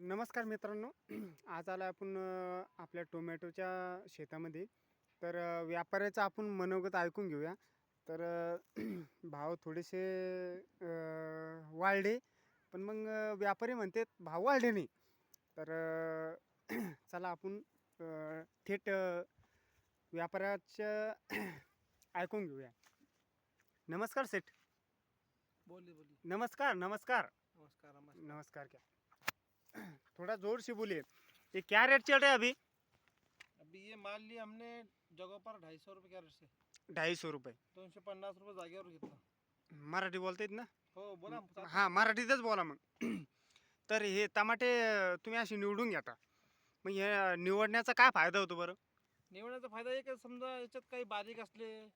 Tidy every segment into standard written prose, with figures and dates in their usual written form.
नमस्कार मित्रांनो. आज आला आपण आपल्या टोमॅटोच्या शेतामध्ये. तर व्यापाऱ्याचं आपण मनोगत ऐकून घेऊया. तर भाव थोडेसे वाढले, पण मग व्यापारी म्हणतात भाव वाढले नाही. तर चला आपण थेट व्यापाऱ्याचं ऐकून घेऊया. नमस्कार सेठ. बोलिए बोलिए। नमस्कार नमस्कार. नमस्कार नमस्कार। नमस्कार क्या थोड़ा जोर से बोलिए। ये क्या रेट चल रहा है अभी? अभी ये माल लिया हमने जगह पर 250 रुपये कॅरेट से 250 रुपये. 250 रुपये जागेवर घेतला। मराठी बोलतायत ना? हो बोला हां, मराठीतच बोला मग. तर हे टमाटे तुम्ही अशी निवडून घेता, मग हे निवडण्याचा काय फायदा होतो बरं? निवडण्याचा फायदा एक आहे, समजा याच्यात काही बारीक असले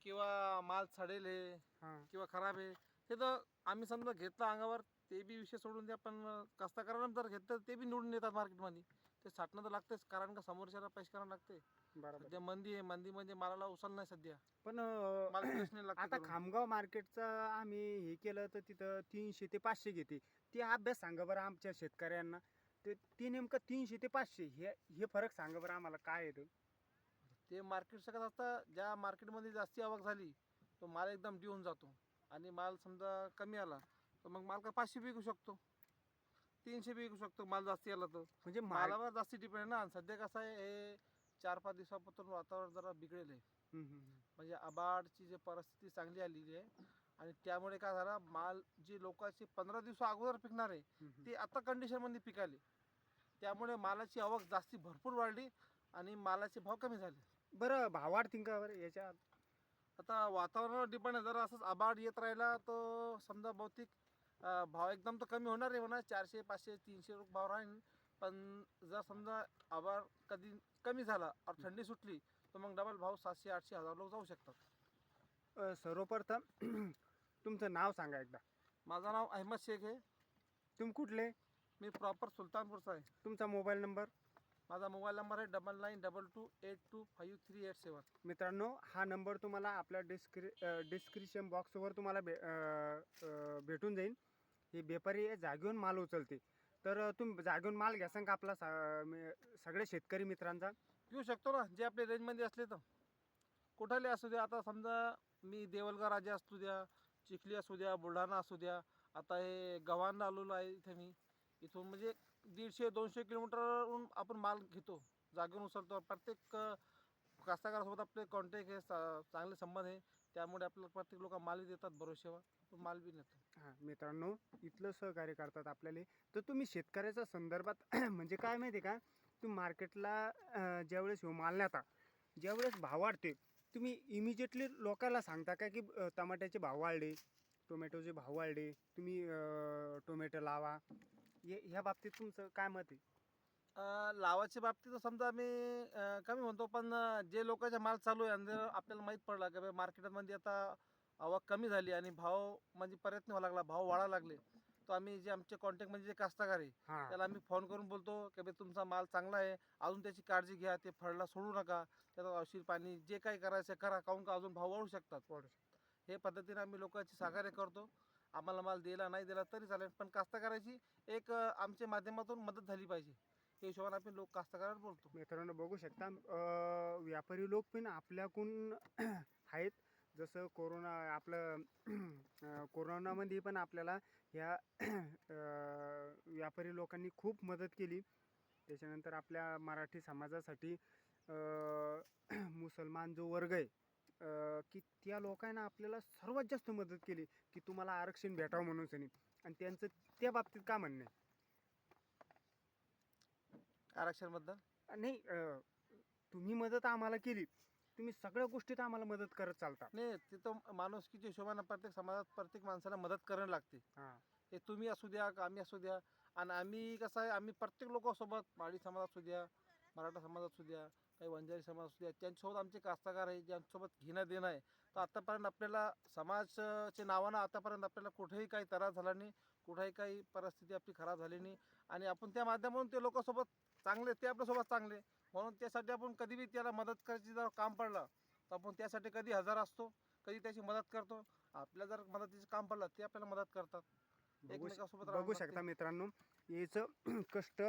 किंवा माल सडेल आहे हां. किंवा खराब आहे ते तर आम्ही समजा घेतलं अंगावर, ते बी विषय सोडून द्या, पण कास्तकारांना जर घेतलं ते बी निवडून येतात मार्केटमध्ये. ते साठणं तर लागतेच, कारण का समोरच्याला पैसे करायला लागते. बरोबर. सध्या मंदी आहे, मंदी म्हणजे मालाला उचल नाही सध्या, पण माल फ्रेश नाही लागते आता करून. खामगाव मार्केटचं आम्ही हे केलं तर तिथं 300 ते 500 घेते. ते अभ्यास सांगा बरं आमच्या शेतकऱ्यांना. ते नेमकं 300 ते 500 हे फरक सांगा बरं आम्हाला काय आहे ते? ते मार्केट सगळ्यात असतं, ज्या मार्केटमध्ये जास्ती आवक झाली तो माल एकदम देऊन जातो, आणि माल समजा कमी आला तर मग माल का 500 बी विकू शकतो, 300 बी विकू शकतो, माल जास्ती आला तर. म्हणजे मालावर जास्ती डिपेंड ना. आणि सध्या कसं आहे, हे 4-5 दिवसापासून वातावरण जरा बिघडेल आहे. हं, हं, हं. म्हणजे आबाडची जी परिस्थिती चांगली आलेली आहे, आणि त्यामुळे काय झालं, माल जी लोकांची 15 दिवसा अगोदर पिकणार आहे हं, हं. ते आता कंडिशनमध्ये पिकाले. त्यामुळे मालाची आवक जास्ती भरपूर वाढली आणि मालाचे भाव कमी झाले. बरं भाव वाढतील का बरं याच्यात? आता वातावरणावर डिपेंड आहे. जर असंच आबाळ येत राहिला तर समजा बहुतेक भाव एकदम तर कमी होणार आहे म्हणा, 400 500 300 रुपये भाव राहील. पण जर समजा आबाळ कधी कमी झाला और थंडी सुटली तर मग डबल भाव 700 800 1000 लोक जाऊ शकतात. सर्वप्रथम तुमचं नाव सांगा एकदा. माझं नाव अहमद शेख आहे. तुम्ही कुठले? मी प्रॉपर सुलतानपूरचा आहे. तुमचा मोबाईल नंबर? माझा मोबाईल नंबर आहे 9922825387. मित्रांनो, हा नंबर तुम्हाला आपल्या डिस्क्रिप्शन बॉक्सवर तुम्हाला भेटून जाईल. हे व्यापारी जागेहून माल उचलते. तर तुम्ही जागेहून माल घ्याल का आपला सगळे शेतकरी मित्रांचा? घेऊ शकतो ना, जे आपल्या रेंजमध्ये असले तर. कुठाले असू द्या, आता समजा मी देवलगा राजा असू द्या, चिखली असू द्या, बुलढाणा असू द्या. आता हे गव्हाणला आलेलो आहे इथे मी. इथून म्हणजे 150-200 किलोमीटरवरून आपण माल घेतो, जागेवरून उचलतो. प्रत्येक कास्तकारासोबत आपले कॉन्टॅक्ट आहे, चांगले संबंध आहे. त्यामुळे आपल्याला प्रत्येक लोक माल देतात भरोश्यावर, आपण माल बी नेतो. हां मित्रांनो, इथलं सहकार्य करतात आपल्याला. तर तुम्ही शेतकऱ्याच्या संदर्भात म्हणजे काय माहिती आहे का, तुम्ही मार्केटला ज्यावेळेस ह्यो माल नेता, ज्यावेळेस भाव वाढते, तुम्ही इमिजिएटली लोकांना सांगता का की टमाट्याचे भाव वाढले, टोमॅटोचे भाव वाढले, तुम्ही टोमॅटो लावा? ह्या बाबतीत तुमचं काय मत आहे? लावाच्या बाबतीत तर समजा मी कमी म्हणतो, पण जे लोकांचा माल चालू आहे आणि जर आपल्याला माहीत पडला की मार्केटमध्ये आता आवक कमी झाली आणि भाव म्हणजे प्रयत्न व्हावा लागला, भाव वाढायला लागले, तर आम्ही जे आमचे कॉन्टॅक्टमध्ये जे कास्तकार आहे हां. त्याला आम्ही फोन करून बोलतो की तुमचा माल चांगला आहे, अजून त्याची काळजी घ्या, ते फळला सोडू नका, त्याला औषध पाणी जे काही करायचं करा, काहून का अजून भाव वाढू शकतात. वाढू हे पद्धतीने आम्ही लोकांची सहकार्य करतो. आम्हाला माल दिला नाही दिला तरी चालेल, पण कास्तकाराची एक आमच्या माध्यमातून मदत झाली पाहिजे, त्या हिशोबाने आपण लोक कास्तकारावर बोलतो. मित्रांनो बघू शकता, व्यापारी लोक पण आपल्याकडून आहेत. जसं कोरोना आपलं कोरोनामध्ये पण आपल्याला ह्या व्यापारी लोकांनी खूप मदत केली. त्याच्यानंतर आपल्या मराठी समाजासाठी मुसलमान जो वर्ग आहे, की त्या लोकांना आपल्याला सर्वात जास्त मदत केली की तुम्हाला आरक्षण भेटावं म्हणून सनी. आणि त्यांचं त्या बाबतीत काय म्हणणं आहे? आरक्षणबद्दल नाही, तुम्ही मदत आम्हाला केली, तुम्ही सगळ्या गोष्टीत आम्हाला मदत करत चालता. नाही, तिथं माणुसकीच्या हिशोबानं प्रत्येक समाजात प्रत्येक माणसाला मदत करायला लागते. हां. हे तुम्ही असू द्या का आम्ही असू द्या. आणि आम्ही कसं आहे, आम्ही प्रत्येक लोकांसोबत, माळी समाज असू द्या, मराठा समाज असू द्या, काही वंजारी समाज असू द्या, त्यांच्यासोबत आमचे कास्तकार आहे, ज्यांच्यासोबत घेणं देणं आहे. तर आतापर्यंत आपल्याला समाजच्या नावानं आतापर्यंत आपल्याला कुठेही काही त्रास झाला नाही, कुठेही काही परिस्थिती आपली खराब झाली नाही. आणि आपण त्या माध्यमातून ते लोकांसोबत चांगले, ते आपल्यासोबत चांगले, म्हणून त्यासाठी आपण कधी बी त्याला मदत करायची जर काम पडलं तर आपण त्यासाठी कधी हजर असतो, कधी त्याची मदत करतो. आपल्याला जर मदतीचं काम पडलं ते आपल्याला मदत करतात. बघू एकमेकांसोबत राहावं बघू लागते. शकता मित्रांनो, याचं कष्ट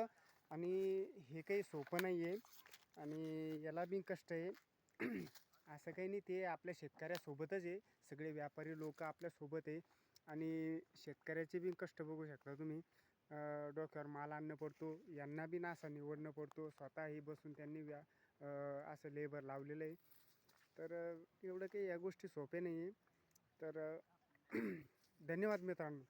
आणि हे काही सोपं नाही आहे आणि याला बी कष्ट आहे. असं काही नाही, ते आपल्या शेतकऱ्यासोबतच आहे. सगळे व्यापारी लोक आपल्यासोबत आहे आणि शेतकऱ्याचे बी कष्ट बघू शकता तुम्ही. डोक्यावर माल आणणं पडतो, यांना बी नासा निवडणं पडतो, स्वतःही बसून त्यांनी असं लेबर लावलेलं आहे. तर एवढं काही या गोष्टी सोप्या नाही आहे. तर धन्यवाद मित्रांनो.